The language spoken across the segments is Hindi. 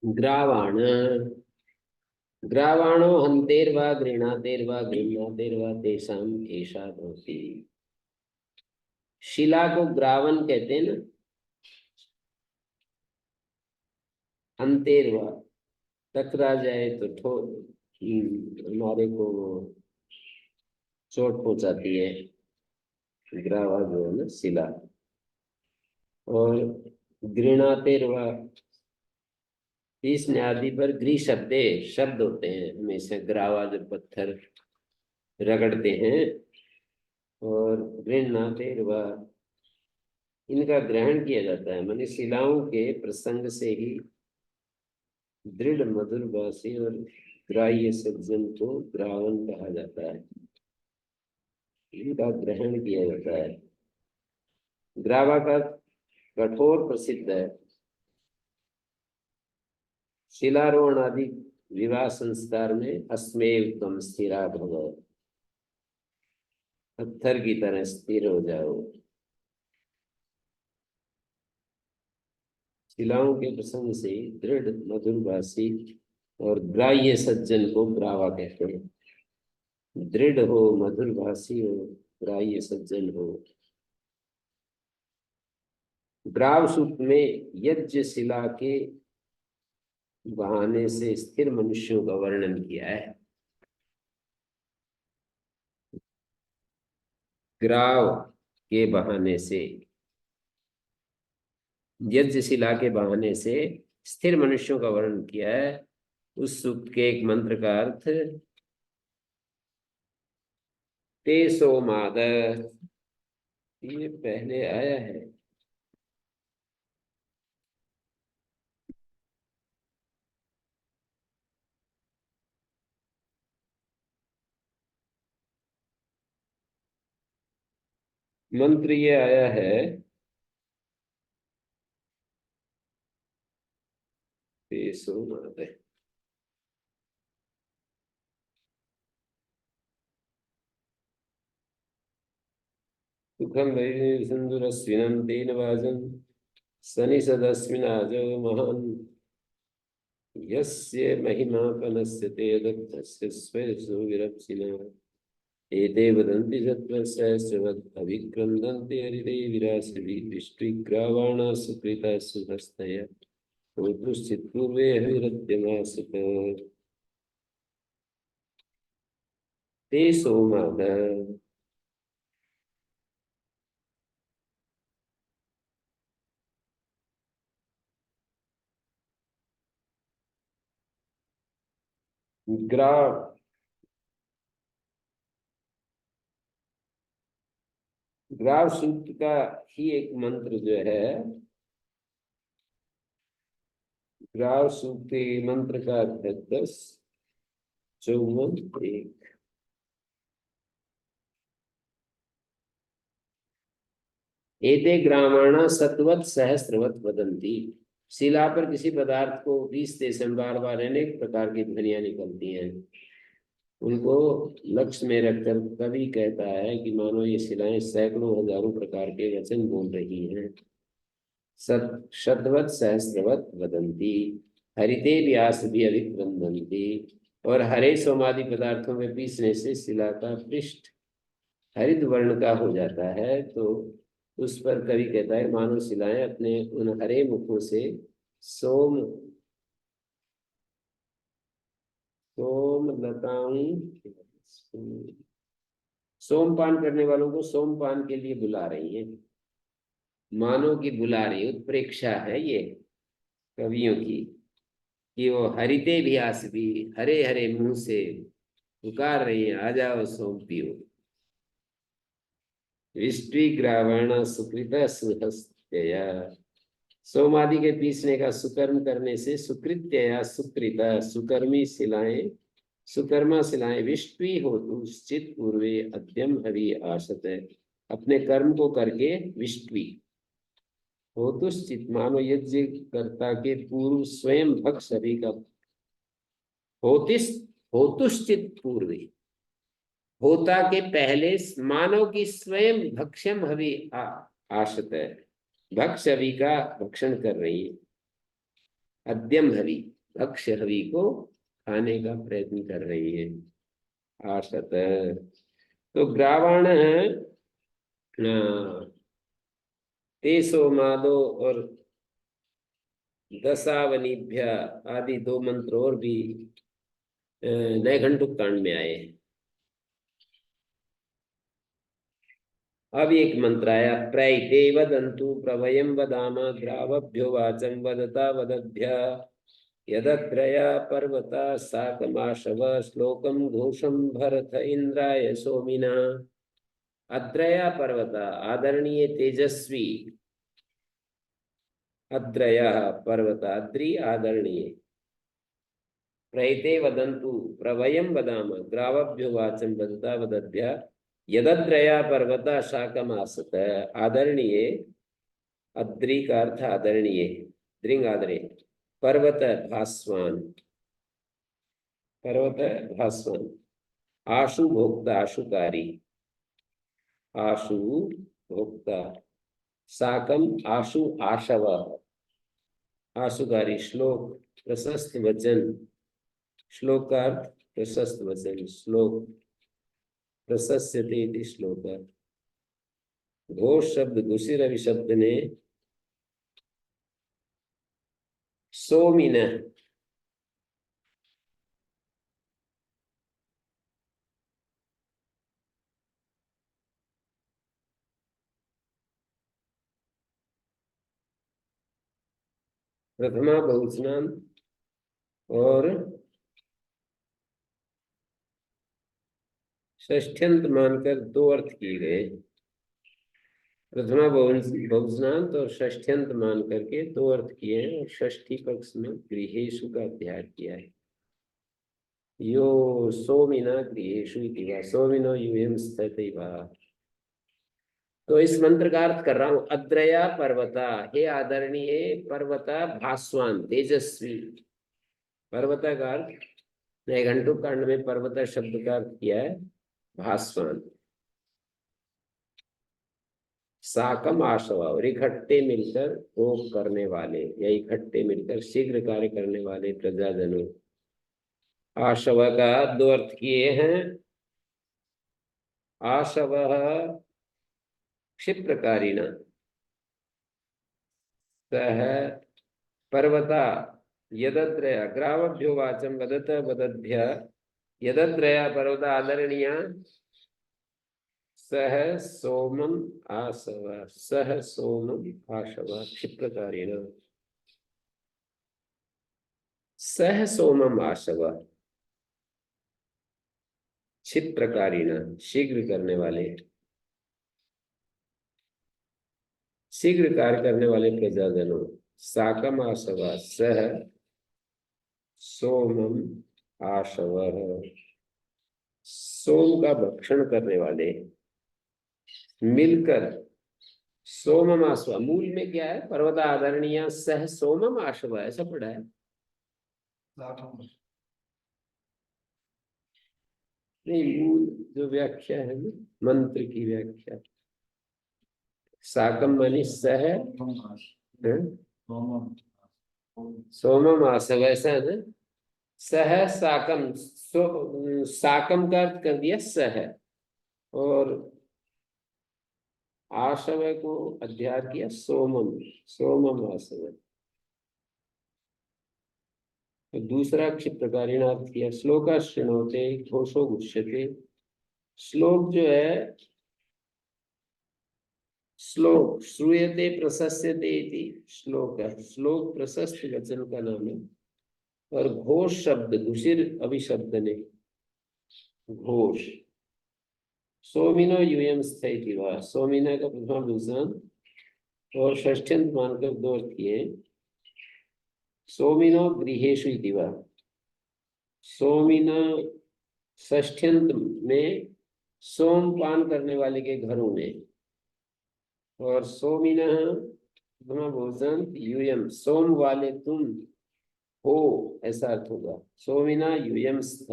ग्रावाण ग्रावाणो हन्तेर्वा गृह्णातेर्वा गृह्णातेर्वा तेषाम एषा भवति। शिला को ग्रावन कहते हैं ना। हन्तेर्वा टकरा जाए तो हमारे को चोट पहुंचाती है। ग्रावा जो है ना शिला। और गृह्णातेर्वा तीस आदि पर गृह शब्दे शब्द होते हैं हमेशा। ग्रावा जो पत्थर रगड़ते हैं। और गृह्णातेर्वा इनका ग्रहण किया जाता है। माने शिलाओं के प्रसंग से ही दृढ़ मधुर भाषी और ग्राह्य सज्जन को ग्रावन कहा जाता है। इनका ग्रहण किया जाता है। ग्रावा का कठोर प्रसिद्ध है। शिलारोहण आदि विवाह संस्कार में अस्मेव त्वं स्थिरा भव, पत्थर की तरह स्थिर हो जाओ। शिलाओं के प्रसंग से दृढ़ मधुर भाषी और ग्राह्य सज्जन को ग्रावा कहते हैं। दृढ़ हो, मधुर भाषी हो, ग्राह्य सज्जन हो। ग्राव सूत्र में यज्ञ शिला के बहाने से स्थिर मनुष्यों का वर्णन किया है। ग्राव के बहाने से, यज्ञ शिला के बहाने से स्थिर मनुष्यों का वर्णन किया है। उस सूक्त के एक मंत्र का अर्थ ते सोमाद, ये पहले आया है। मंत्र ये आया है ते सोमाद। सुखम सिंधुरस्विनं तेन वाजं सनिषदस्मिनाजो महान् यस्य महिमा पनस्यते दग्धस्य स्वेषु विरप्सिनः एते वदन्ति सत्त्वसहस्रवत् अभिक्रन्दन्ते हरिते विरासभिः दृष्ट्विग्रावाणाः सुकृताः सुहस्तया पूर्वे हविरत्यमासुत ते सोमाद। ग्राव ग्राव सूक्त का ही एक मंत्र जो है, ग्राव सूक्त मंत्र का 10 54 1। एते ग्रामाणा सत्वत सहस्रवत वदंती। शिला पर किसी पदार्थ को 20 देश बार बार अनेक प्रकार की ध्वनियां निकलती हैं। उनको लक्ष्य में रखकर कवि कहता है कि मानो ये शिलाएं सैकड़ों हजारों प्रकार के वचन बोल रही हैं। शतवत सहस्रवत वदंती हरिते व्यास भी अभिक्रंदंती। और हरे सोमादि पदार्थों में पीसने से शिला का पृष्ठ हरित वर्ण का हो जाता है। तो उस पर कवि कहता है मानो शिलाएं अपने उन हरे मुखों से सोम सोम लताओं सोमपान करने वालों को सोमपान के लिए बुला रही है। मानो की बुला रही, उत्प्रेक्षा है ये कवियों की कि वो हरिते भी आस भी हरे हरे मुंह से पुकार रही है, आ जाओ सोम पियो। विष्टि ग्रावण सुकृत सुहस्तया सोमादि के पीसने का सुकर्म करने से सुकृत्य या सुकृता सुकर्मी शिलाएं सुकर्मा शिलाएं विष्टवी हो तुश्चित पूर्वे अद्यम हवि आसत है। अपने कर्म को करके विष्टवी हो तुश्चित मानो यज्ञ कर्ता के पूर्व स्वयं भक्ष हवि का होतिस होतुश्चित पूर्वे होता के पहले मानव की स्वयं भक्ष्यम हवि आसत है। भक्ष हवि का भक्षण कर रही है। अद्यम हवि भक्ष हवि को खाने का प्रयत्न कर रही है। आसत तो ग्रावाण तेसो मादो और दशावनिभ्य आदि दो मंत्र और भी नैघंटुक कांड में आए। अब एक मंत्र आया प्रैते वदन्तु प्रभयं वदाम द्रावभ्यो वाचं वदता वदभ्य यदत्रया पर्वता साकमाशव श्लोकं घोषं भरत इंद्राय सोमिना। अत्रया पर्वता आदरणीय तेजस्वी अद्रया पर्वता अद्रि आदरणीय प्रैते वदन्तु प्रभयं वदाम द्रावभ्यो वाचं वदता वदभ्य यदत्रया पर्वता शाकमासत आदरणीय अद्रि का अर्थ आदरणीय द्रिंग आदरे पर्वत भास्वान आशु भोक्ता आशुकारी आशु भोक्ता साकम आशु आशव आशुकारी श्लोक प्रशस्त वचन श्लोकार्थ प्रशस्त वचन श्लोक प्रशस्यते इति श्लोक। घोष शब्द घुसी रवि शब्द ने सोमिन प्रथमा बहुवचनांत और षष्ठ्यंत मानकर दो अर्थ किए गए। प्रथमा बहुवचनांत और षष्ठ्यंत मान करके दो अर्थ किए हैं और षष्ठी पक्ष में गृहेषु का अध्ययन किया है। यो सोमिना गृहेषु इति वा सोमिनो यूयं स्थितैः वा। तो इस मंत्र का अर्थ कर रहा हूं। अद्रया पर्वता हे आदरणीय पर्वता भास्वान तेजस्वी। पर्वता का अर्थ नैघंटुक कांड में पर्वता शब्द का अर्थ किया है भास्वान। साकम आशवा और इकट्ठे मिलकर भोग करने वाले या इकट्ठे मिलकर शीघ्र कार्य करने वाले प्रजाजनों। आशव का दो अर्थ किए हैं। आशव क्षिप्रकारिण सह पर्वता यदत्रया ग्रावभ्यो वाचं वदत वदभ्य यदत्रया पर्वता आदरणीया सह सोमम आसव सह सोमम आशव क्षिप्रकारिण सह सोमम आशव क्षिप्रकारिण शीघ्र करने वाले शीघ्र कार्य करने वाले प्रजाजनों। साकम आशव सह सोमम आशव सोम का भक्षण करने वाले मिलकर सोमम आशव। मूल में क्या है? पर्वत आदरणीय सह सोमम आशव ऐसा पढ़ा है। नहीं, मूल जो व्याख्या है ना मंत्र की व्याख्या साकम मानी सह सोमम आशव ऐसा है ना। सह साकम साकम का अर्थ कर दिया सह और आशव को अध्याय किया सोमम सोमम आशव। तो दूसरा क्षिप्रकारिण अर्थ किया श्लोका शृणोते घोषो गुष्यते। श्लोक जो है श्लोक श्रूयते प्रशस्यते इति श्लोक है। श्लोक प्रशस्त वचन का नाम है और घोष शब्द घुषिर अभिशब्द ने घोष। सोमिनो यूयं स्थितैः वा सोमिना का प्रथमा भूषण और षष्ठ्यंत मानकर दो अर्थ किए। सोमिनो गृहेषु इति वा। सोमिना षष्ठ्यंत में सोमपान करने वाले के घरों में, और सोमिना भोजन यूयम सोम वाले तुम हो, ऐसा अर्थ होगा। सोमिना यूयम स्थ।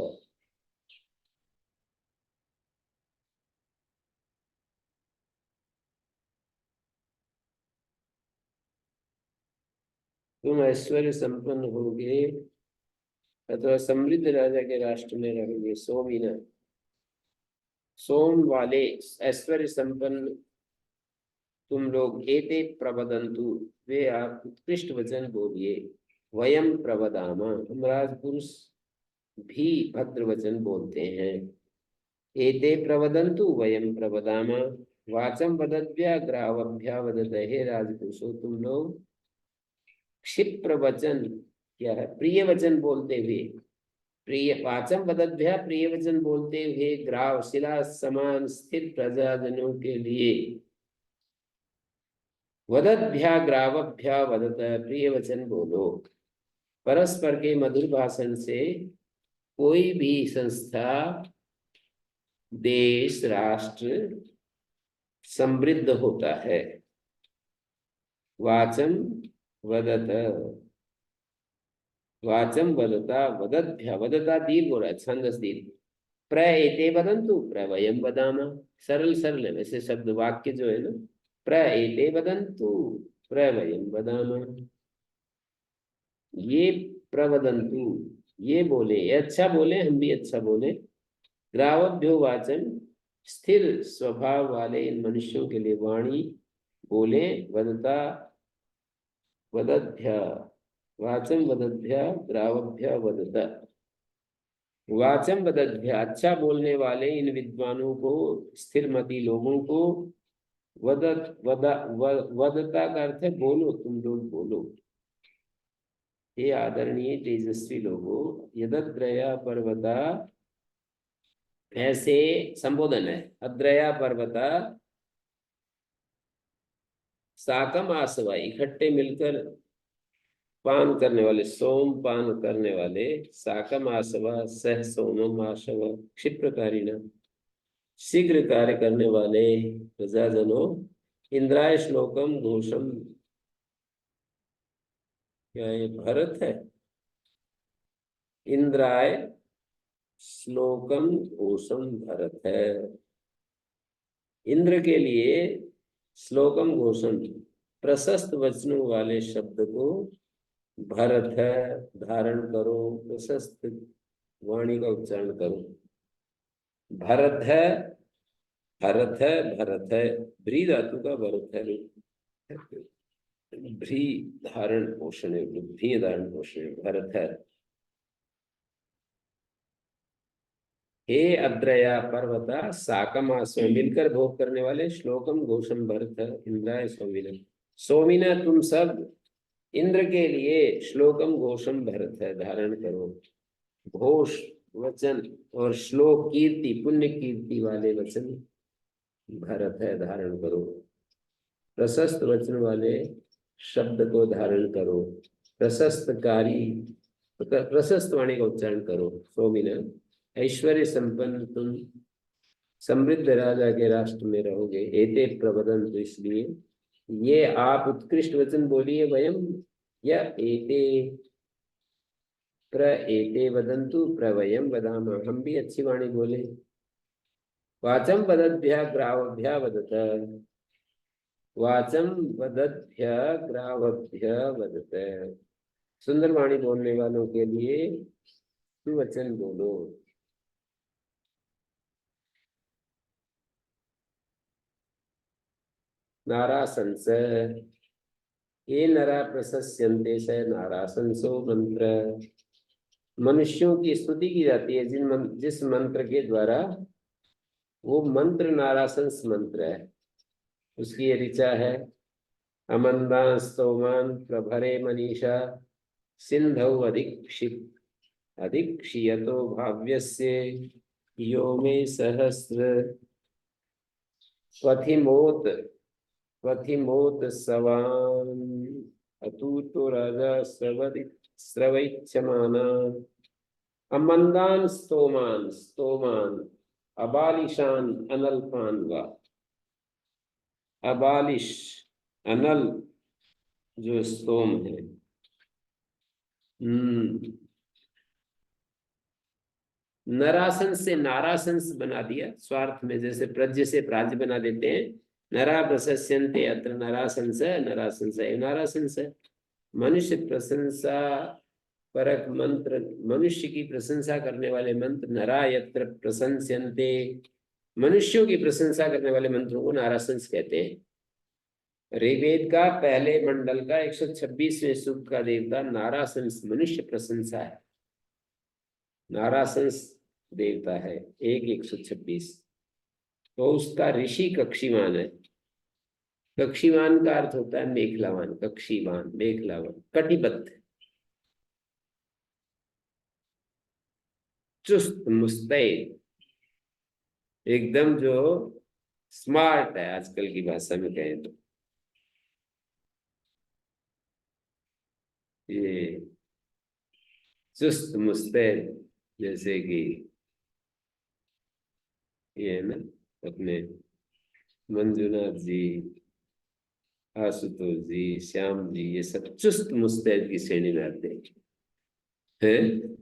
तुम ऐश्वर्य संपन्न होगे अथवा समृद्ध राजा के राष्ट्र में रहोगे। सोमिना सोम वाले ऐश्वर्य संपन्न तुम लोग। एते प्रवदंतु वे आप उत्कृष्ट वचन बोलिए। वयम प्रवदामा हम राजपुरुष भी भद्र वचन बोलते हैं। एते प्रवदंतु वयम प्रवदामा वाचम वदद्भ्या ग्रावभ्या वदत। हे राजपुरुषो तुम लोग क्षिप्र वचन क्या है, प्रिय वचन बोलते हुए, प्रिय वाचम वदद्भ्या प्रिय वचन बोलते हुए ग्राव शिला समान स्थिर प्रजाजनों के लिए। वदद्भ्या ग्रावभ्या वदत प्रिय वचन बोलो। परस्पर के मधुर भाषण से कोई भी संस्था, देश, राष्ट्र समृद्ध होता है। वाचम वदत वाचम वदता वदद्भ्या वदता दीर्घ हो रहा है, छंदस दीर्घ। प्र एते वदंतु प्रवयम वदामा। सरल सरल है वैसे शब्द वाक्य जो है ना। प्र एते वदंतु प्रवयम वदामा। ये प्रवदंतु ये बोले, ये अच्छा बोले, हम भी अच्छा बोले। ग्रावभ्यो वाचन स्थिर स्वभाव वाले इन मनुष्यों के लिए वाणी बोले। वदता वदद्भ्या वाचम वदद्भ्या ग्रावभ्या वदता। वाचम वदद्भ्या अच्छा बोलने वाले इन विद्वानों को, स्थिरमती लोगों को। वदता का अर्थ है बोलो, तुम लोग बोलो। हे आदरणीय तेजस्वी लोगों। यदद्रया पर्वता ऐसे संबोधन है। अद्रया पर्वता साकम आसवा इकट्ठे मिलकर पान करने वाले, सोम पान करने वाले। साकम आसवा सह सोमम आशव क्षिप्रकारिण शीघ्र कार्य करने वाले प्रजाजनों। इंद्राय श्लोकम घोषम, क्या ये भरत है? इंद्राय श्लोकम घोषम भरत है। इंद्र के लिए श्लोकम घोषम प्रशस्त वचनों वाले शब्द को भरत है धारण करो। प्रशस्त वाणी का उच्चारण करो। भरत है, भरत है, भरत है। भ्री धातु का भरत है। भ्री धारण पोषण है, बुद्धि धारण पोषण है, भरत है। हे अद्रया पर्वता साकमास मिलकर भोग करने वाले। श्लोकम घोषम भरत इंद्राय सोमिना। सोमिना तुम सब इंद्र के लिए श्लोकम घोषम भरत है धारण करो। घोष वचन और श्लोक कीर्ति पुण्य कीर्ति वाले वचन भरत है धारण करो। प्रशस्त वचन वाले शब्द को धारण करो। प्रशस्तकारी प्रशस्त वाणी का उच्चारण करो। सोमिना ऐश्वर्य संपन्न तुम समृद्ध राजा के राष्ट्र में रहोगे। एते प्रवदन, तो इसलिए ये आप उत्कृष्ट वचन बोलिए। वयम या एते प्र एते वदंतु प्रवयम वदाम हम भी अच्छी वाणी बोले। वाचम वदद्भ्या ग्रावभ्या वदत। वाचम वदद्भ्या ग्रावभ्या वदत। सुंदर वाणी बोलने वालों के लिए सुवचन बोलो। नाराशंस ये नरा प्रशस्यन्ते स नाराशंसो मंत्र। मनुष्यों की स्तुति की जाती है जिस मंत्र के द्वारा, वो मंत्र नाराशंस मंत्र है। उसकी ये ऋचा है। अमंदा स्तोमान प्रभरे मनीषा सिंधौ अधिक्षियतो भाव्यस्य यो मे सहस्र पथिमोत पथिमोत सवान अतूतो राजा स्रवैच्छमाना अमंदान स्तोमान स्तोमान अबालिशान अनल्पान वा। अबालिश अनल जो स्तोम है, नरासन से नारासंस बना दिया स्वार्थ में, जैसे प्रज्ञ से प्राज बना देते हैं। नरा प्रशस्यन्ते अत्र नरासंस नरासंस नारासंस। मनुष्य प्रशंसा परक मंत्र, मनुष्य की प्रशंसा करने वाले मंत्र नरा यत्र प्रशंस्यन्ते, मनुष्यों की प्रशंसा करने वाले मंत्रों को नारासंस कहते हैं। ऋग्वेद का पहले मंडल का 126वें सूक्त का देवता नारासंस मनुष्य प्रशंसा है, नारासंस देवता है 126। तो उसका ऋषि कक्षीवान है। कक्षीवान का अर्थ होता है मेखलावान, कक्षीवान मेखलावान, कटिबद्ध, चुस्त मुस्तैद, एकदम जो स्मार्ट है आजकल की भाषा में कहें तो। ये चुस्त मुस्तैद, जैसे कि ये है ना अपने मंजुनाथ जी, आशुतोष जी, श्याम जी, ये सब चुस्त मुस्तैद की श्रेणी में आते हैं।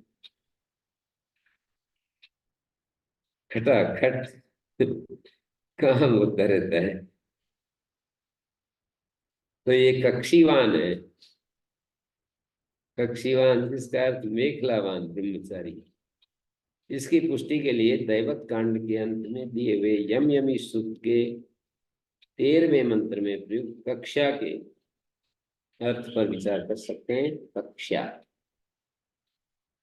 खटाखट काम होता रहता है। तो ये कक्षीवान है, कक्षीवान जिसका अर्थ मेखलावान ब्रह्मचारी। इसकी पुष्टि के लिए दैवत कांड के अंत में दिए हुए यम यमी सूक्त के 13वें मंत्र में प्रयुक्त कक्षा के अर्थ पर विचार कर सकते हैं। कक्षा,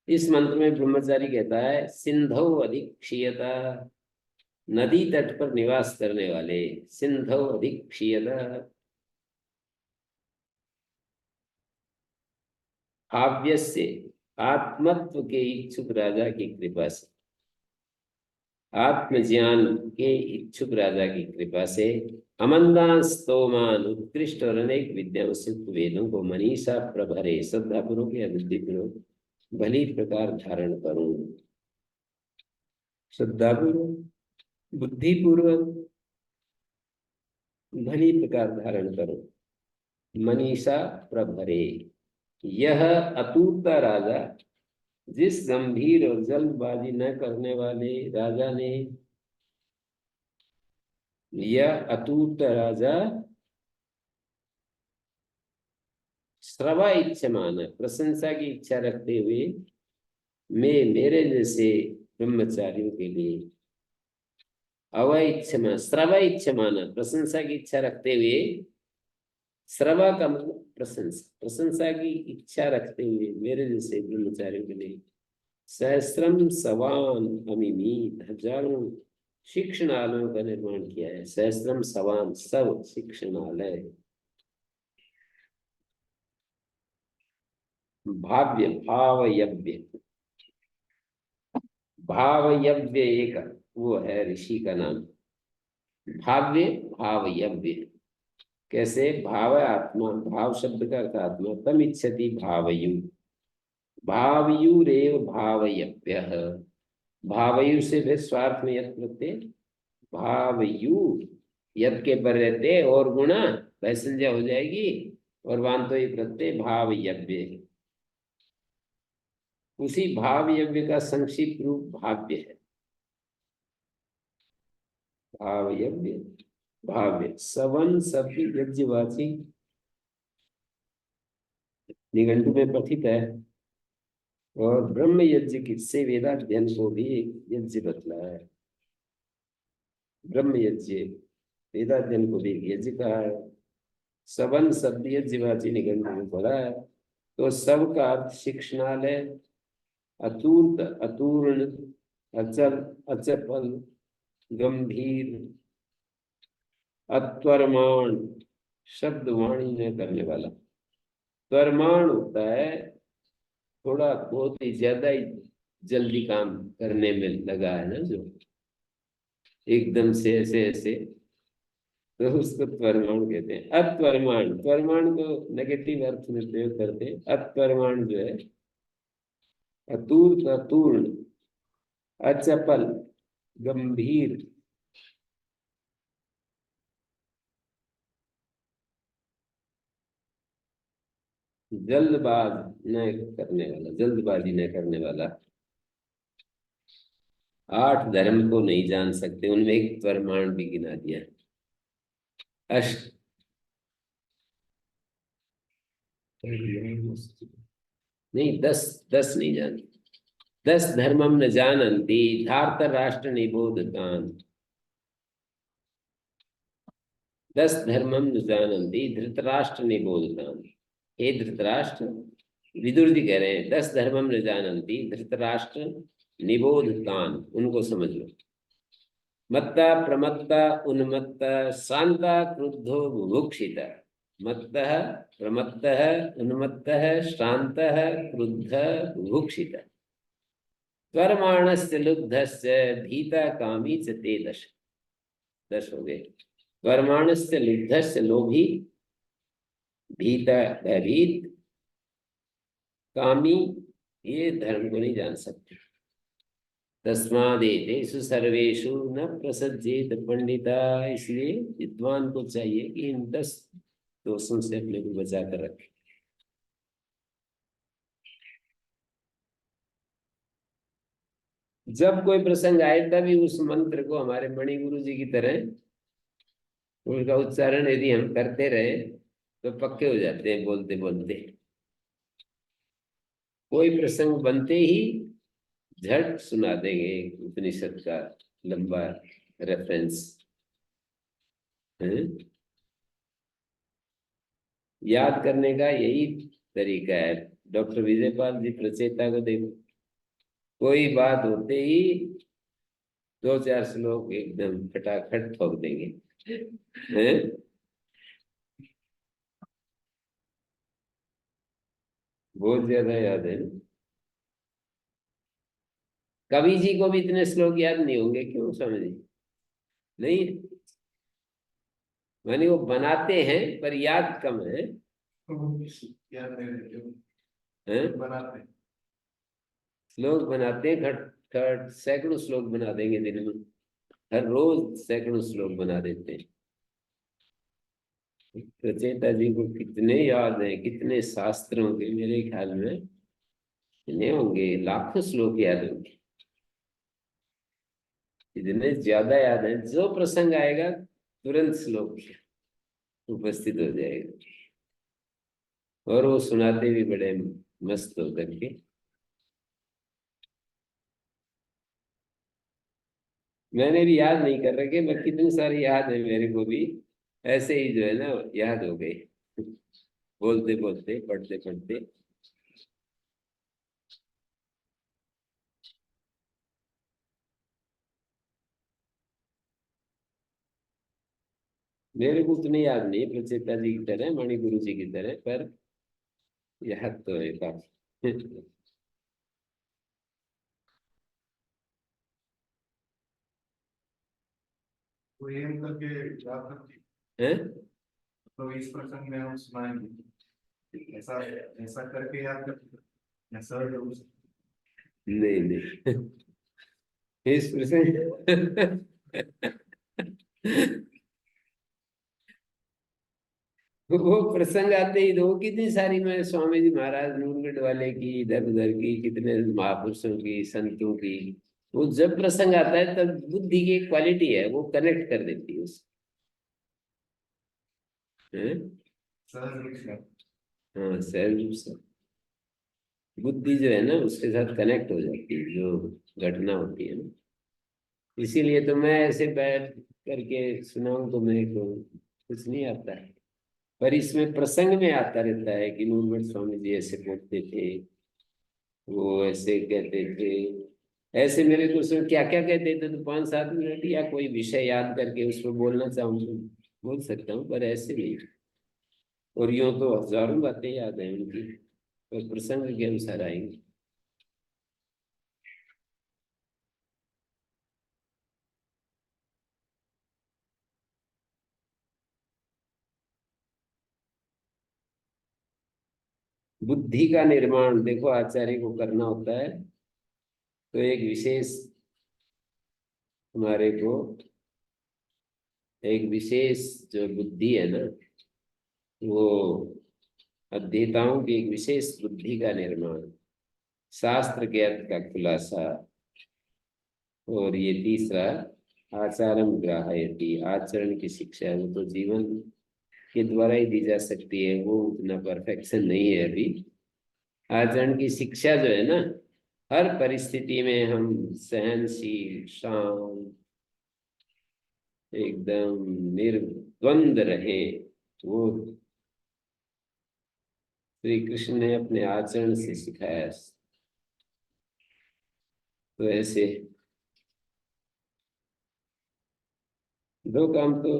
इस मंत्र में ब्रह्मचारी कहता है सिंधौ अधिक क्षीयता, नदी तट पर निवास करने वाले, सिंधौ अधिक क्षीयता। काव्य से आत्मत्व के इच्छुक राजा की कृपा से, आत्मज्ञान के इच्छुक राजा की कृपा से अमंदान स्तोमान उत्कृष्ट और अनेक विद्याओं से वेदों को मनीषा प्रभरे, श्रद्धापूर्वक या बुद्धिपूर्वक भली प्रकार धारण करूं। श्रद्धापूर्वक बुद्धिपूर्वक भली प्रकार धारण करूं। मनीषा प्रभरे, यह अतूट राजा, जिस गंभीर और जल्दबाजी न करने वाले राजा ने, यह अतूट राजा श्रवा इच्छमान, प्रशंसा की इच्छा रखते हुए मैं मेरे जैसे ब्रह्मचारियों के लिए अवैच्छमा श्रवा इच्छमान, प्रशंसा की इच्छा रखते हुए, श्रवा का मतलब प्रशंसा, प्रशंसा की इच्छा रखते हुए मेरे जैसे ब्रह्मचारियों के लिए सहस्रम सवान अमिमीत, हजारों शिक्षणालयों का निर्माण किया है। सहस्रम सवान सब शिक्षणालय। भाव्य भावयव्य, भावयव्य एक वो है ऋषि का नाम। भाव्य भावयव्य, कैसे? भाव आत्मा, भाव शब्द का अर्थ आत्मा, तम इच्छति भावयु, भावयुरेव भावयव्य, भावयु से भी स्वार्थ में यत् प्रत्यय, भावयु यद के पर रहते और गुणा वह संज्ञा हो जाएगी, और वांतो ये प्रत्यय भावयव्य, उसी भावयव्य का संक्षिप्त रूप भाव्य है। भावयव्य भाव्य सवन शब्द यज्ञवाची निघंटु में पठित है, और ब्रह्म यज्ञ से वेदाध्ययन को भी यज्ञ बतला है। ब्रह्म यज्ञ वेदाध्ययन को भी यज्ञ कहा है। सवन शब्द यज्ञवाची निघंटु में पढ़ा है। तो सब का अर्थ शिक्षणालय, अतूर्त अतूर्ण, अचल अचपल, गंभीर, अत्वरमाण, शब्द वाणी न करने वाला। त्वरमाण होता है थोड़ा बहुत ही ज्यादा ही जल्दी काम करने में लगा है ना, जो एकदम से ऐसे ऐसे तो उसको त्वरमान कहते हैं। अत्वरमान, त्वरमान को नेगेटिव अर्थ में प्रयोग करते हैं। अत्वरमान जो है अतूर्त, अतूर्ण, अचपल, गंभीर, जल्दबाज न करने वाला, जल्दबाजी न करने वाला। 8 धर्म को नहीं जान सकते, उनमें एक प्रमाण भी गिना दिया। अष्ट, नहीं 10, 10 नहीं जानते। 10 धर्मम न जानन्ति धार्त राष्ट्र निबोधतान। 10 धर्मम न जानन्ति धृतराष्ट्र निबोधतान। हे धृतराष्ट्र, विदुर जी कह रहे हैं 10 धर्मम न जानन्ति धृतराष्ट्र निबोधतान, उनको समझ लो। मत्ता प्रमत्ता उन्मत्ता शांता क्रुद्धो बुभुक्षिता। मत्तः प्रमत्तः उन्मत्तः शांतः क्रुद्धः बुभुक्षितः। कर्माणस्य लुब्धस्य भीता कामी च ते 10। 10 हो गए। कर्माणस्य लुब्धस्य लोभी, भीता भयभीत, कामी, ये धर्म को नहीं जान सकते। तस्मादेतेषु सर्वेषु न प्रसज्जेत पंडिता। इसलिए विद्वान को चाहिए कि इन 10 दोषों से अपने को बचा कर रखे। जब कोई प्रसंग आए तभी उस मंत्र को हमारे मणि गुरु जी की तरह उसका उच्चारण यदि हम करते रहे तो पक्के हो जाते हैं बोलते बोलते। कोई प्रसंग बनते ही झट सुना देंगे उपनिषद का लंबा रेफरेंस। याद करने का यही तरीका है। डॉक्टर विजयपाल जी प्रचेता को देखो, कोई बात होते ही 2-4 श्लोक एकदम फटाफट ठोक देंगे। हैं? बहुत ज्यादा याद है ना। कवि जी को भी इतने श्लोक याद नहीं होंगे, क्यों समझे? नहीं, मानी वो बनाते हैं पर याद कम है। याद नहीं हैं? बनाते श्लोक बनाते हैं, खट खट सैकड़ों श्लोक बना देंगे दिन में। हर रोज सैकड़ों श्लोक बना देते हैं। प्रचेता जी को कितने याद है, कितने शास्त्रों के, मेरे ख्याल में कितने होंगे, लाखों श्लोक याद होंगे। इतने ज्यादा याद है, जो प्रसंग आएगा तुरंत श्लोक उपस्थित हो जाएगा। और वो सुनाते भी बड़े मस्त होकर के। मैंने भी याद नहीं कर रखे, पर कितने सारे याद है मेरे को भी। ऐसे ही जो है ना याद हो गए बोलते बोलते, पढ़ते पढ़ते। मेरे को उतने याद नहीं प्रचेता जी की तरह, मणि गुरु जी की तरह, पर याद तो है काफी। तो एम करके याद रखिए, हैं? तो इस प्रसंग में हम सुनाएंगे, ऐसा ऐसा करके याद रखिए, ऐसा नहीं नहीं, इस प्रसंग वो प्रसंग आते ही तो कितनी सारी, मैं स्वामी जी महाराज नूरगढ़ वाले की, इधर उधर की, कितने महापुरुषों की, संतों की, वो जब प्रसंग आता है तब बुद्धि की क्वालिटी है, वो कनेक्ट कर देती है उसको। हैं? सहज रूप से। हाँ, सहज रूप से बुद्धि जो है ना उसके साथ कनेक्ट हो जाती है, जो घटना होती है ना। इसीलिए तो मैं ऐसे बैठ करके सुनाऊं तो मेरे को कुछ नहीं आता है, पर इसमें प्रसंग में आता रहता है कि नूरगढ़ स्वामी जी ऐसे बोलते थे, वो ऐसे कहते थे, ऐसे। मेरे को उसमें क्या क्या कहते थे तो 5-7 मिनट या कोई विषय याद करके उस पर बोलना चाहूँ तो बोल सकता हूँ, पर ऐसे नहीं। और यूं तो हजारों बातें याद है उनकी, पर प्रसंग के अनुसार आएंगी। बुद्धि का निर्माण देखो आचार्य को करना होता है, तो एक विशेष हमारे को एक विशेष जो बुद्धि है ना, वो अध्येताओं की एक विशेष बुद्धि का निर्माण, शास्त्र के अर्थ का खुलासा, और ये तीसरा आचारम ग्राहयति, आचरण की शिक्षा। वो तो जीवन के द्वारा ही दी जा सकती है, वो उतना परफेक्शन नहीं है अभी। आचरण की शिक्षा जो है ना, हर परिस्थिति में हम सहनशील, शांत, एकदम निर्द्वंद रहे, वो श्री कृष्ण ने अपने आचरण से सिखाया। तो ऐसे दो काम तो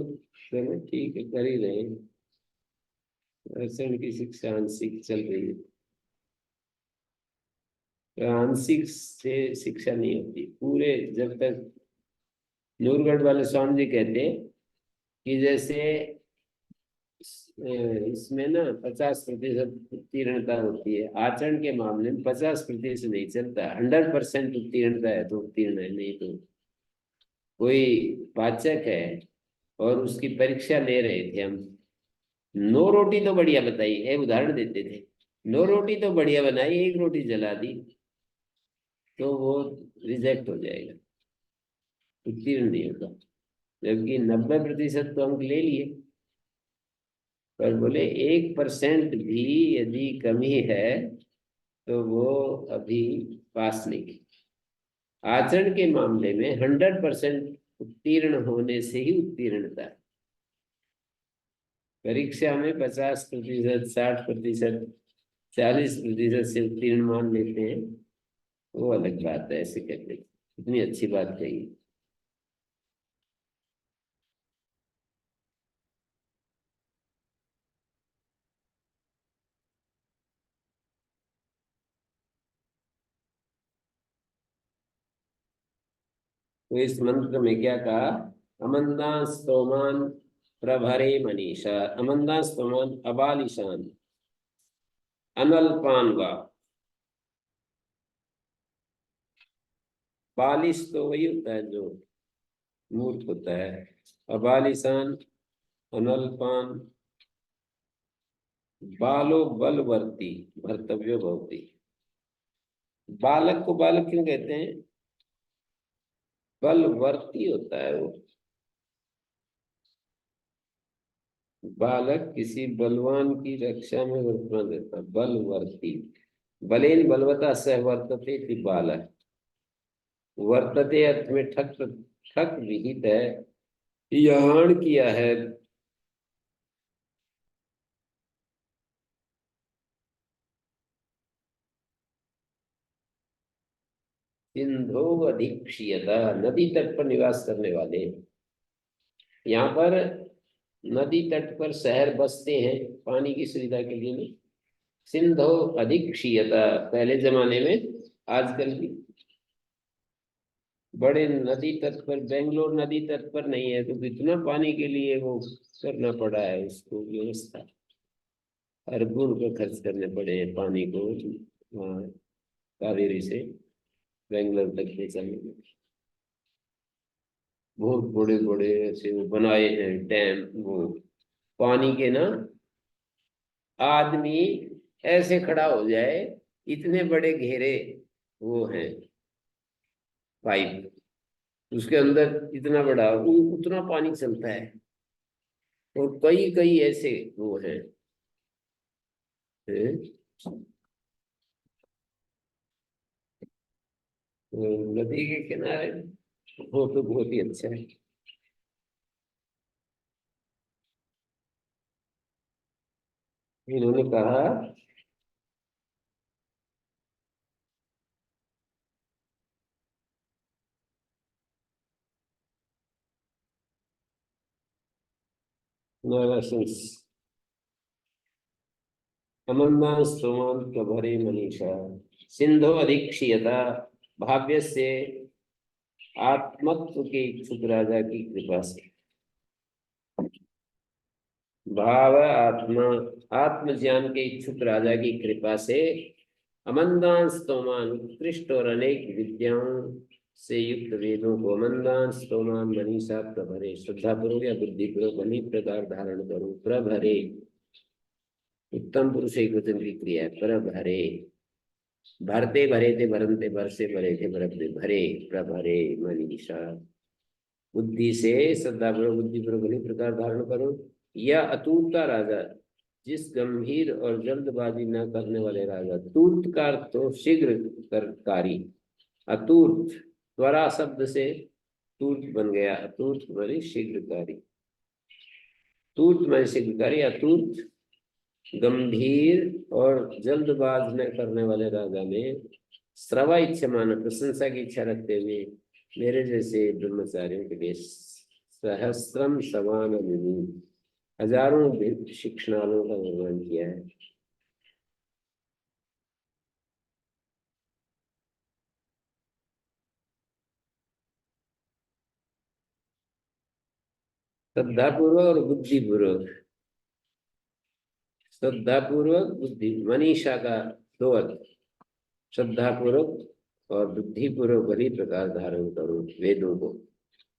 चलो ठीक है, कर ही रहे हैं। आचरण की शिक्षा आंशिक चल रही है, तो आंशिक से शिक्षा नहीं होती पूरे। जब तक नूरगढ़ वाले स्वामी जी कहते हैं कि जैसे इसमें ना 50% उत्तीर्णता होती है, आचरण के मामले में 50% नहीं चलता, 100% उत्तीर्णता है तो उत्तीर्ण है, नहीं तो। कोई पाचक है और उसकी परीक्षा ले रहे थे हम, 9 रोटी तो बढ़िया बताई, एक उदाहरण देते थे, 9 रोटी तो बढ़िया बनाई, एक रोटी जला दी, तो वो रिजेक्ट हो जाएगा, उत्तीर्ण नहीं होगा। जबकि 90% तो अंक ले लिए, पर बोले 1% भी यदि कमी है तो वो अभी पास नहीं की। आचरण के मामले में 100% उत्तीर्ण होने से ही उत्तीर्णता है। परीक्षा में 50%, 60%, 40% से उत्तीर्ण मान लेते हैं, वो अलग बात है, ऐसे कहते हैं। इतनी अच्छी बात कही। तो इस मंत्र में क्या कहा? अमंदा स्तोमान प्रभरे मनीषा, अमंदा स्तोमान अबालिशान अनल्पान वा। बालिश तो वही होता है जो मूर्ख होता है, अबालिशान अनल्पान बालो बलवर्ती भर्तव्यो भवति। बालक को बालक क्यों कहते हैं? बलवर्ती होता है वो। बालक किसी बलवान की रक्षा में वर्तमान देता है, बलवर्ती। बलेन बलवता सह वर्तते इति बालक। वर्तते अर्थ में ठक ठक विहित है, यहां किया है। सिंधो अधिक्षीयता, नदी तट पर निवास करने वाले। यहाँ पर नदी तट पर शहर बसते हैं पानी की सुविधा के लिए नहीं। सिंधो अधिक्षीयता, पहले जमाने में, आजकल भी बड़े नदी तट पर, बेंगलोर नदी तट पर नहीं है तो कितना पानी के लिए वो करना पड़ा है उसको व्यवस्था, अरबों रुपए खर्च करने पड़े हैं पानी को वहाँ कावेरी से बेंगलोर तक पहुंचाने में। बहुत बड़े बड़े ऐसे वो बनाए हैं डैम, वो पानी के ना, आदमी ऐसे खड़ा हो जाए, इतने बड़े घेरे वो हैं पाइप, उसके अंदर इतना बड़ा उतना पानी चलता है। और कई कई ऐसे वो हैं, तो नदी के किनारे हो तो बहुत ही अच्छा है। इन्होंने कहा नरसिंह अमन्ना स्तोमान कभरे मनीषा सिंधु अधिक्षीयता भाव्य से आत्मत्व के इच्छुक राजा की कृपा से। भाव आत्मा, आत्मज्ञान के इच्छुक राजा की कृपा से अमंदान स्तोमान, उत्कृष्ट और अनेक विद्याओं से युक्त वेदों को अमंदान स्तोमान मनीषा प्रभरे, श्रद्धा पूर्वक या बुद्धि पूर्वक अनेक प्रकार धारण करो। प्रभरे उत्तम पुरुष एक वचन की क्रिया है। प्रभरे, भरते भरे थे, भरनते बरसे भरे थे, भरते भरे, प्रभरे मनीषा, बुद्धि से श्रद्धा पूर्वक बुद्धि पूर्वक अनेक प्रकार धारण करो। यह अतूर्त का राजा, जिस गंभीर और जल्दबाजी न करने वाले राजा, तूर्त का अर्थ तो शीघ्र करकारी, अतूर्त त्वरा शब्द से तूर्त बन गया, अतूर्त माने शीघ्रकारी, तूर्त माने शीघ्रकारी, अतूर्त गंभीर और जल्दबाज न करने वाले राजा ने श्रवा इच्छा माना, प्रशंसा की इच्छा रखते हुए मेरे जैसे ब्रह्मचारियों के लिए सहस्त्रम समान हजारों शिक्षणालयों का निर्माण किया है। श्रद्धापूर्वक और बुद्धिपूर्वक, श्रद्धापूर्वक बुद्धि, मनीषा का दो अर्थ, श्रद्धापूर्वक और बुद्धिपूर्वक भली प्रकार धारण करो वेदों को।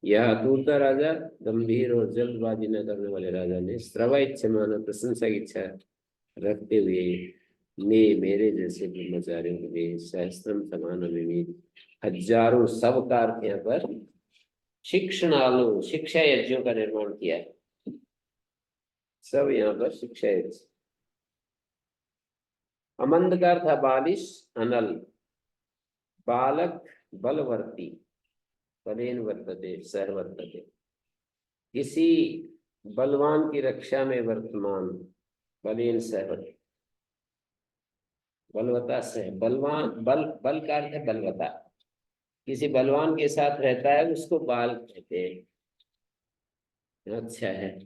यह अतूर्ता राजा, गंभीर और जल्दबाजी न करने वाले राजा ने श्रवा इच्छा माना, प्रशंसा की इच्छा रखते हुए मेरे जैसे ब्रह्मचारियों के लिए सहस्त्रम समान विविध, हजारों सब का अर्थ यहाँ पर शिक्षणालयों, शिक्षा यज्ञों का निर्माण किया है। सब यहाँ पर शिक्षा यज्ञ। अमंद का अर्थ बालिश, अनल, बालक बलवर्ती, बलेन वर्तते, सह वर्तते, किसी बलवान की रक्षा में वर्तमान, बलेन सह, बलवता सह, बलवान, बल, बल का अर्थ है बलवता, किसी बलवान के साथ रहता है उसको बाल कहते हैं। अच्छा है,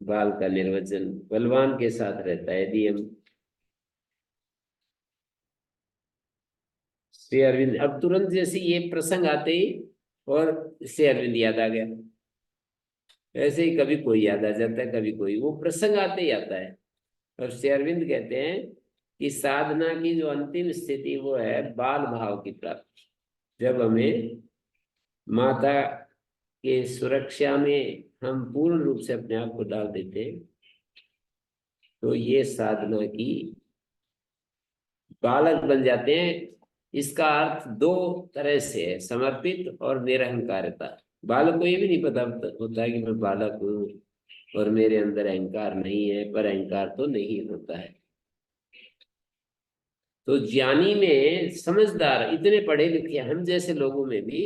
बाल का निर्वचन, बलवान के साथ रहता है। यदि हम श्री अरविंद, अब तुरंत जैसे ये प्रसंग आते ही और श्री अरविंद याद आ गया, ऐसे ही कभी कोई याद आ जाता है, कभी कोई, वो प्रसंग आते ही आता है। और श्री अरविंद कहते हैं कि साधना की जो अंतिम स्थिति वो है बाल भाव की प्राप्ति। जब हमें माता के सुरक्षा में हम पूर्ण रूप से अपने आप को डाल देते हैं, तो ये साधना की बालक बन जाते हैं। इसका अर्थ दो तरह से है, समर्पित और निरहंकारिता। बालक को ये भी नहीं पता होता है कि मैं बालक हूँ और मेरे अंदर अहंकार नहीं है, पर अहंकार तो नहीं होता है। तो ज्ञानी में, समझदार, इतने पढ़े लिखे हम जैसे लोगों में भी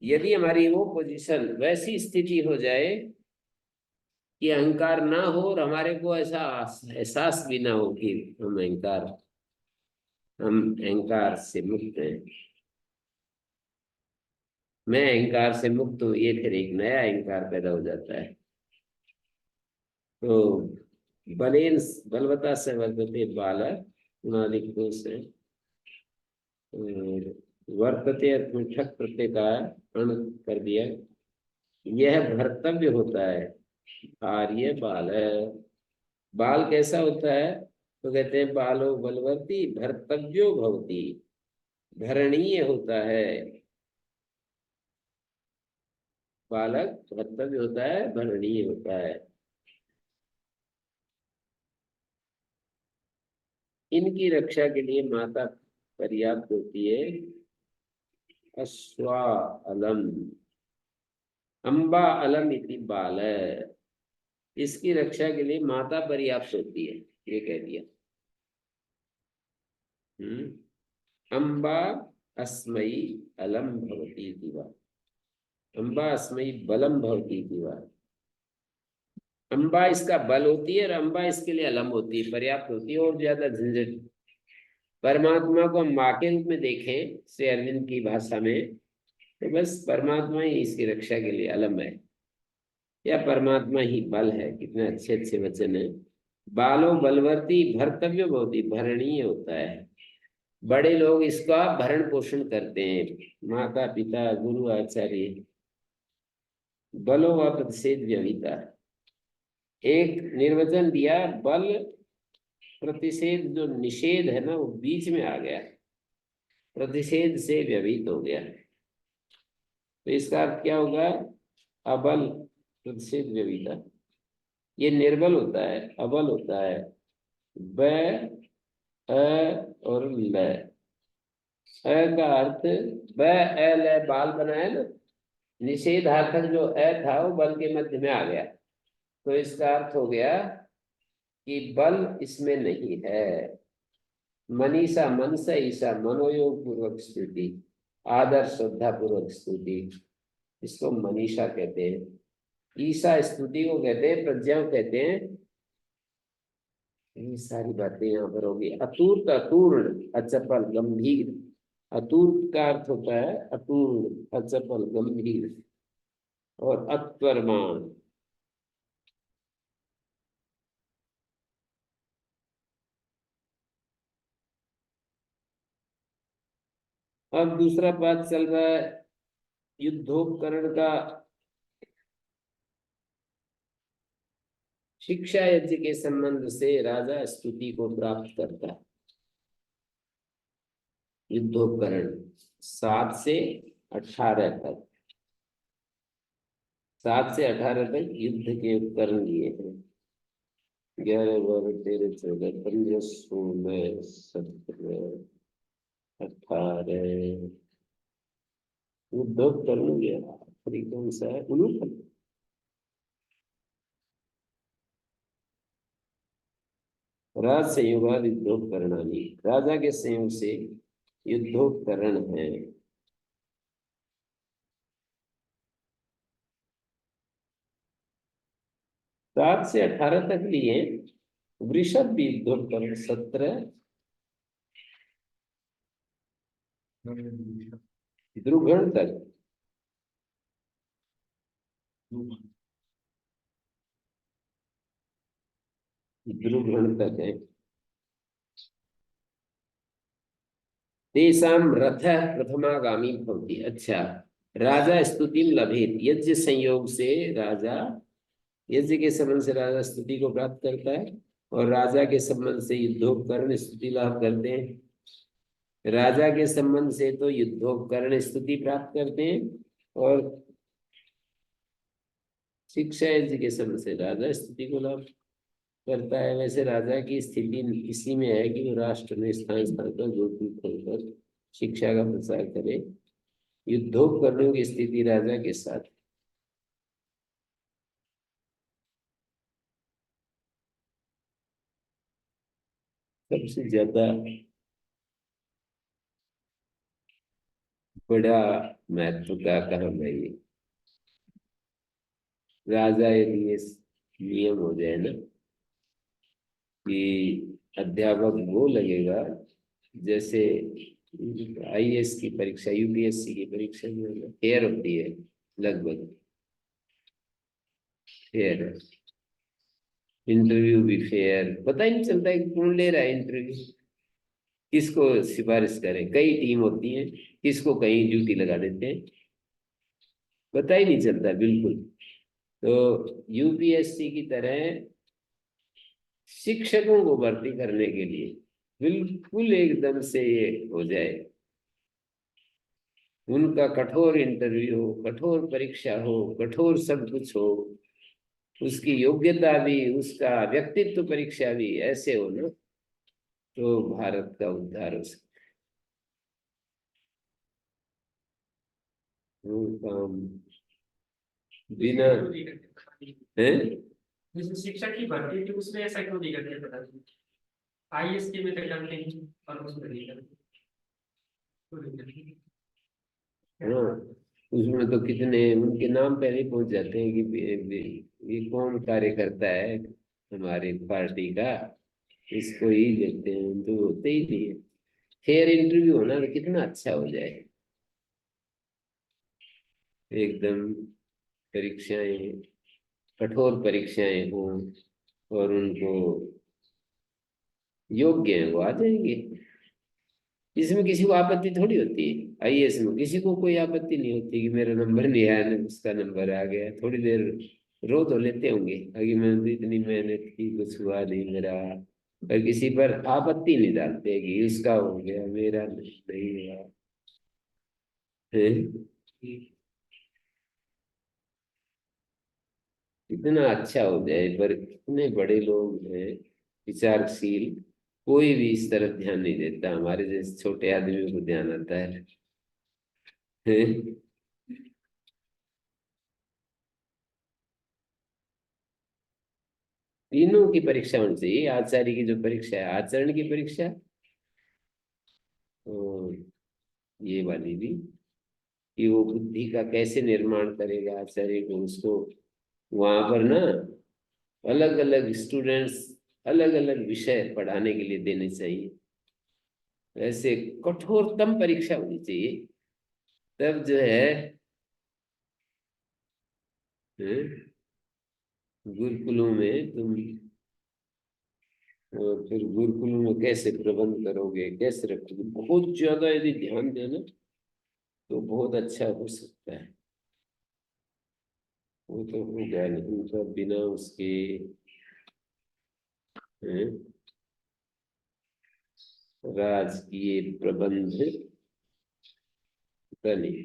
यदि हमारी वो पोजीशन, वैसी स्थिति हो जाए कि अहंकार ना हो और हमारे को ऐसा एहसास भी ना हो कि हम अहंकार से मुक्त हैं, मैं अहंकार से मुक्त हूँ, ये फिर एक नया अहंकार पैदा हो जाता है। तो बलेन बलवता से वर्तते बालक, उनादिक दोष है, वर्तते अर्थ में ठक प्रत्यय का अण कर दिया, यह भर्तव्य होता है। आर्य बाल है, बाल कैसा होता है तो कहते हैं बालो बलवर्ती भर्तव्यो भवती, भरणीय होता है। बालक भर्तव्य होता है, भरणीय होता है। इनकी रक्षा के लिए माता पर्याप्त होती है। अश्वा अलम, अम्बा अलम इति बाल, इसकी रक्षा के लिए माता पर्याप्त होती है, ये कह दिया। अम्बा अस्मयी अलम भवती दिवा, अम्बा अस्मयी बलम भवती दिवा। अम्बा इसका बल होती है और अम्बा इसके लिए अलम होती है, पर्याप्त होती है और ज्यादा झंझट। परमात्मा को हम माँ के रूप में देखें श्री अरविंद की भाषा में, तो बस परमात्मा ही इसकी रक्षा के लिए अलम है, या परमात्मा ही बल है। कितने अच्छे अच्छे वचन है। बालो बलवर्ती भर्तव्य भवती, भरणीय होता है। बड़े लोग इसका भरण पोषण करते हैं, माता पिता गुरु आचार्य। बलो व प्रतिषेध व्यविता, एक निर्वचन दिया, बल प्रतिषेध, जो निषेध है ना वो बीच में आ गया, प्रतिषेध से व्यवहित हो गया, तो इसका अर्थ क्या होगा? अबल प्रतिषेध व्यवहिता। ये निर्बल होता है, अबल होता है। ब, अ और ल। अ का अर्थ, ब अ ल बाल बनाया ना, निषेधार्थक जो अ था वो बल के मध्य में आ गया, तो इसका अर्थ हो गया कि बल इसमें नहीं है। मनीषा, मनसा ईसा, मनोयोग पूर्वक स्तुति, आदर श्रद्धा पूर्वक स्तुति, इसको मनीषा कहते हैं। ईसा स्तुति को कहते हैं, प्रज्ञा को कहते हैं। ये सारी बातें यहाँ पर होगी। अतूर्त, अपूर्ण, अचपल, गंभीर। अतूर्त का अर्थ होता है अपूर्ण, अचपल, गंभीर और अत्वरमान। अब दूसरा पाठ चल रहा है युद्धोपकरण का। शिक्षा यज्ञ के संबंध से राजा स्तुति को प्राप्त करता है। युद्धोपकरण 7 से 18 तक, 7 से 18 तक युद्ध के उपकरण लिए हैं। 11, 12, 13, 14, 15, 16, 17, 18 युद्धोपकरण ये आखिरी कौन सा है? उलूखल। राज संयोगाद युद्धोपकरणानि, राजा के संयोग से युद्धोपकरण है। 7 से 18 तक लिए वृषभ भी युद्धोपकरण, 17 द्रुगण तक, द्रुगण तक है। तेषां रथः प्रथमागामी भवति। अच्छा, राजा स्तुतिं लभेत, यज्ञ संयोग से राजा, यज्ञ के संबंध से राजा स्तुति को प्राप्त करता है, और राजा के संबंध से युद्धोपकरण स्तुति लाभ करते हैं। राजा के संबंध से तो युद्धोपकरण स्तुति प्राप्त करते हैं, और शिक्षा यज्ञ के संबंध से राजा स्तुति को लाभ करता है। वैसे राजा की स्थिति इसी में है कि वो राष्ट्र में स्थान स्थान पर दूत होकर शिक्षा का प्रसार करे। युद्धोपकरणों की स्थिति राजा के साथ। सबसे ज्यादा बड़ा महत्व का काम है ये। राजा यदि ये नियम हो जाए ना कि अध्यापक वो लगेगा, जैसे आईएएस की परीक्षा, यूपीएससी की परीक्षा में फेयर होती है, लगभग फेयर है, इंटरव्यू भी फेयर, पता ही नहीं चलता है कि कौन ले रहा है इंटरव्यू, किसको सिफारिश करें। कई टीम होती है, किसको कहीं ड्यूटी लगा देते हैं, पता ही नहीं चलता बिल्कुल। तो यूपीएससी की तरह शिक्षकों को भर्ती करने के लिए बिल्कुल एकदम से ये हो जाए, उनका कठोर इंटरव्यू हो, कठोर परीक्षा हो, कठोर सब कुछ हो, उसकी योग्यता भी, उसका व्यक्तित्व परीक्षा भी ऐसे हो ना, तो भारत का उद्धार हो सकता है। वो काम बिना है। जैसे शिक्षक की भर्ती थी उसमें ऐसा क्यों नहीं करते, पता नहीं। आईएएस की में कर जाते हैं और उसमें नहीं करते। हाँ, उसमें तो कितने उनके नाम पहले ही पहुंच जाते हैं कि ये कौन कार्यकर्ता है हमारी पार्टी का, इसको ही लेते हैं, तो होते ही नहीं है। फेयर इंटरव्यू होना तो कितना अच्छा हो जाए, एकदम परीक्षाएं, कठोर परीक्षाएं हों, और उनको योग्य है वो आ जाएंगे। इसमें किसी को आपत्ति थोड़ी होती है, आईएएस में किसी को कोई आपत्ति नहीं होती कि मेरा नंबर नहीं आया, उसका नंबर आ गया, थोड़ी देर रो तो लेते होंगे अभी मैंने तो इतनी मेहनत की कुछ हुआ नहीं मेरा, पर किसी पर आपत्ति नहीं डालते कि उसका हो गया मेरा नहीं हुआ है। इतना अच्छा हो जाए, पर इतने बड़े लोग हैं विचारशील, कोई भी इस तरफ ध्यान नहीं देता, हमारे जैसे छोटे आदमियों को ध्यान आता है। हैं? तीनों की परीक्षा होनी चाहिए, आचार्य की जो परीक्षा है, आचरण की परीक्षा, और ये वाली भी, कि वो बुद्धि का कैसे निर्माण करेगा आचार्य को, उसको वहां पर ना अलग अलग स्टूडेंट्स अलग अलग विषय पढ़ाने के लिए देने चाहिए, ऐसे कठोरतम परीक्षा होनी चाहिए, तब जो है हैं, गुरुकुलों में तुम, और फिर गुरुकुलों में कैसे प्रबंध करोगे, कैसे रखोगे, बहुत ज्यादा यदि ध्यान देना तो बहुत अच्छा हो सकता है। वो तो होगा नहीं, तो बिना उसके हैं, राजकीय प्रबंध होता नहीं।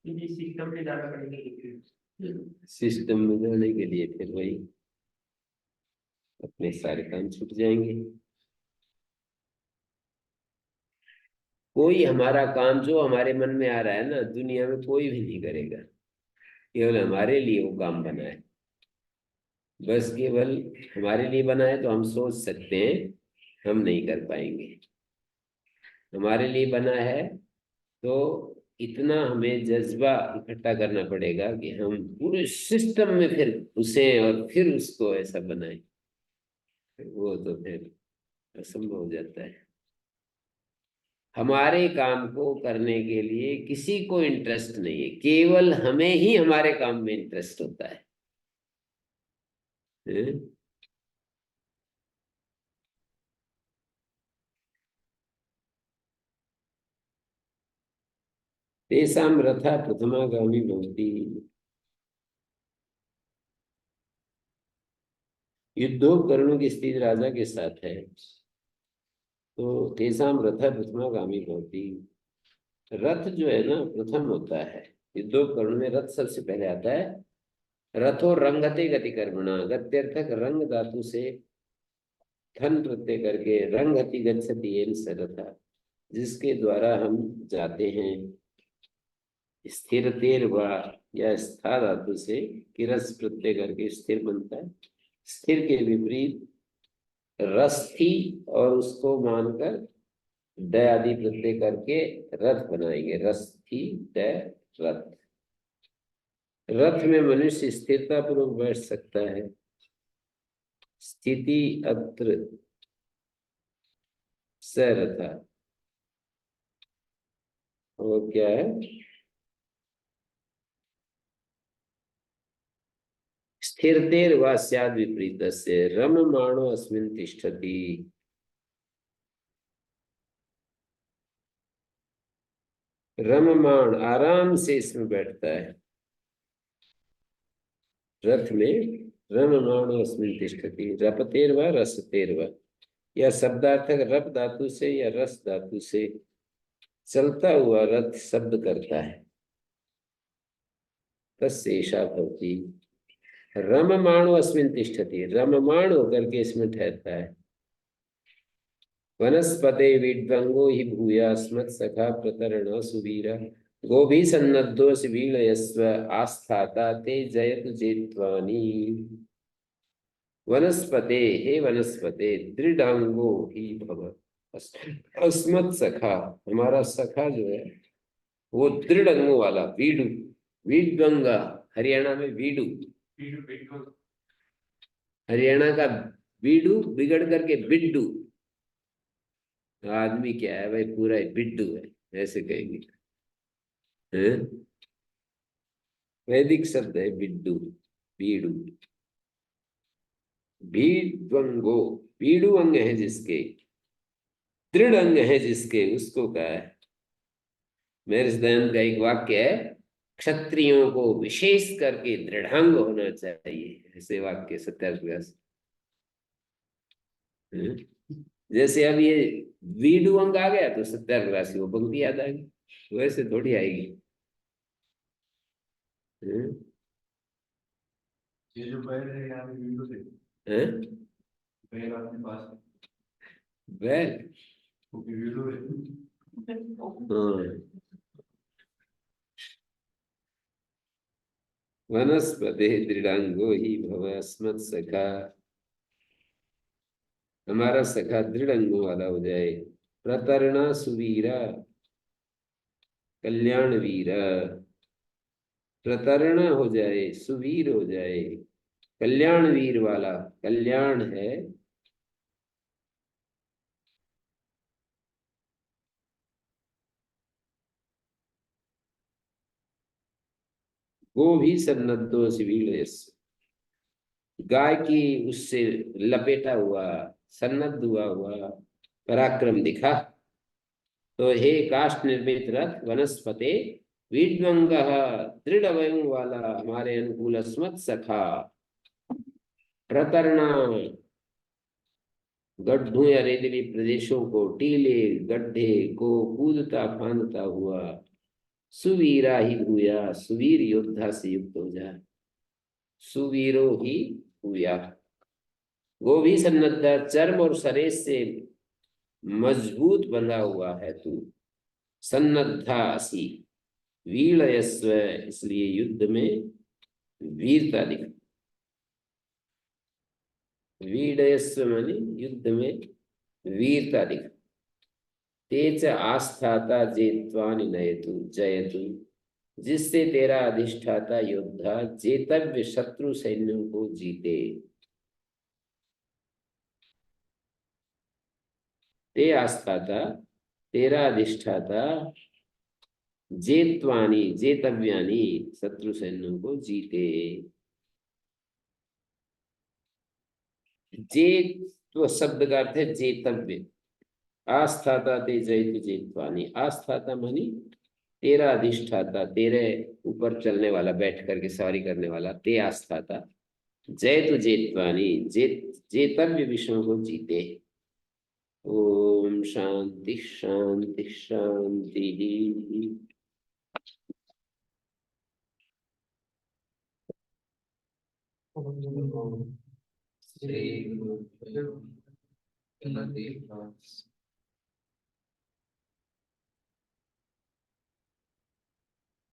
ये सिस्टम पे ज्यादा पड़ेगा। सिस्टम में जाने के लिए फिर वही अपने सारे काम छूट जाएंगे। कोई हमारा काम जो हमारे मन में आ रहा है ना, दुनिया में कोई भी नहीं करेगा, केवल हमारे लिए वो काम बना है, बस केवल हमारे लिए बना है, तो हम सोच सकते हैं हम नहीं कर पाएंगे। हमारे लिए बना है तो इतना हमें जज्बा इकट्ठा करना पड़ेगा कि हम पूरे सिस्टम में फिर घुसे और फिर उसको ऐसा बनाए, वो तो फिर असंभव हो जाता है। हमारे काम को करने के लिए किसी को इंटरेस्ट नहीं है, केवल हमें ही हमारे काम में इंटरेस्ट होता है। हैं? तेषां रथा प्रथमागामी भवति। युद्धोपकरणों की स्थिति राजा के साथ है, तो तेषां रथा प्रथमागामी भवति। रथ जो है ना प्रथम होता है, युद्धोपकरण में रथ सबसे पहले आता है। रथो रंगते गति कर्मणा, गत्यर्थक रंग धातु से धन प्रत्यय करके रंगति गच्छति येन स रथा, जिसके द्वारा हम जाते हैं। स्थिर तेर व, या स्था धातु से किरस प्रत्यय करके स्थिर बनता है। स्थिर के विपरीत रस्थी और उसको मानकर द आदि प्रत्यय करके रथ बनाएंगे, रस्थी द रथ। रथ में मनुष्य स्थिरता पूर्वक बैठ सकता है। स्थिति अत्र सरथा, और क्या है, स्थिरतेर वा स्याद् विपरीतस्य रममाणो अस्मिन् तिष्ठति। रममाण आराम से इसमें बैठता है, रथ में रममाणो अस्मिन् तिष्ठति। रपतेर वा रसतेर वा, या शब्दार्थक रप धातु से या रस धातु से चलता हुआ रथ शब्द करता है, तस्यैषा भवति। रममाणो अस्मिन् तिष्ठति, रममाण होकर के इसमें ठहरता है। वनस्पते विद्वंगो हि भूयास्मत् सखा प्रतरण सुवीरा, गोभी सन्नद्धो शिवीलयस्व आस्थाता ते जयतु जेत्वानि। वनस्पते, हे वनस्पते, दृढ़ांगो ही भव, अस्मत् सखा, हमारा सखा जो है वो दृढ़ अंगों वाला, वीडू, वीडगंगा, हरियाणा में वीडू, हरियाणा का वीडू बिगड़ करके बिड्डू, आदमी क्या है भाई, पूरा ही बिड्डू है ऐसे कहेंगे। हैं? वैदिक शब्द है बिड्डू, बीड़ू, भीड्वंगो, बीड़ू अंग है जिसके, दृढ़ अंग है जिसके, उसको कहा है। मेरे दयानंद का एक वाक्य है, क्षत्रियों को विशेष करके दृढ़ांग होना चाहिए, ऐसे वाक्य सत्याग्रह। जैसे अब ये वीडू अंग आ गया तो सत्याग्रह वो पंक्ति याद आ गई, वैसे थोड़ी आएगी। हम्म, ये जो बैल है यहाँ पे विंडो से, हैं? बैल आपके पास है, बैल, वो भी विंडो है। हाँ। वनस्पते दृढ़ांगो ही भव अस्मत् सखा, हमारा सखा दृढ़ अंगों वाला हो जाए। प्रतरणा सुवीरा कल्याण वीरा, प्रतरणा हो जाए, सुवीर हो जाए, कल्याण वीर वाला, कल्याण है वो भी सन्नद्धो शिवीर, गाय की उससे लपेटा हुआ, सन्नद्ध हुआ पराक्रम दिखा। तो हे काष्ठ निर्मित रथ वनस्पते विद्वंग, दृढ़ वयं वाला हमारे अनुकूल अस्मत् सखा। प्रतरणा, गड्ढों या रेतीली प्रदेशों को, टीले गड्ढे को कूदता फांदता हुआ, सुवीरा ही भूया, सुवीर योद्धा से युक्त हो जा, सुवीरो ही भूया। वो भी सन्नद्ध, चर्म और शरेश से मजबूत बंधा हुआ है तू, सन्नद्धासी वीरयस्व, इसलिए युद्ध में वीरता दिखा। वीरयस्व माने युद्ध में वीरता दिखा। तेज आस्थाता जेत्वानि नयतु जयतु, जिससे तेरा अधिष्ठाता योद्धा जेतव्य शत्रु सैन्यों को जीते। ते आस्थाता, तेरा अधिष्ठाता, जेत्वानि जेतव्यानि, शत्रु सैन्यों को जीते। जेत्व शब्द का अर्थ है जेतव्य। आस्थाता ते जयतु जेत्वानि, आस्थाता मानी तेरा अधिष्ठाता, तेरे ऊपर चलने वाला, बैठ करके सवारी करने वाला, ते आस्थाता, जयतु जेत्वानि, जेतव्य विषयों को जीते। ओम शांति शांति शांति। श्री गुरुभ्यो नमः।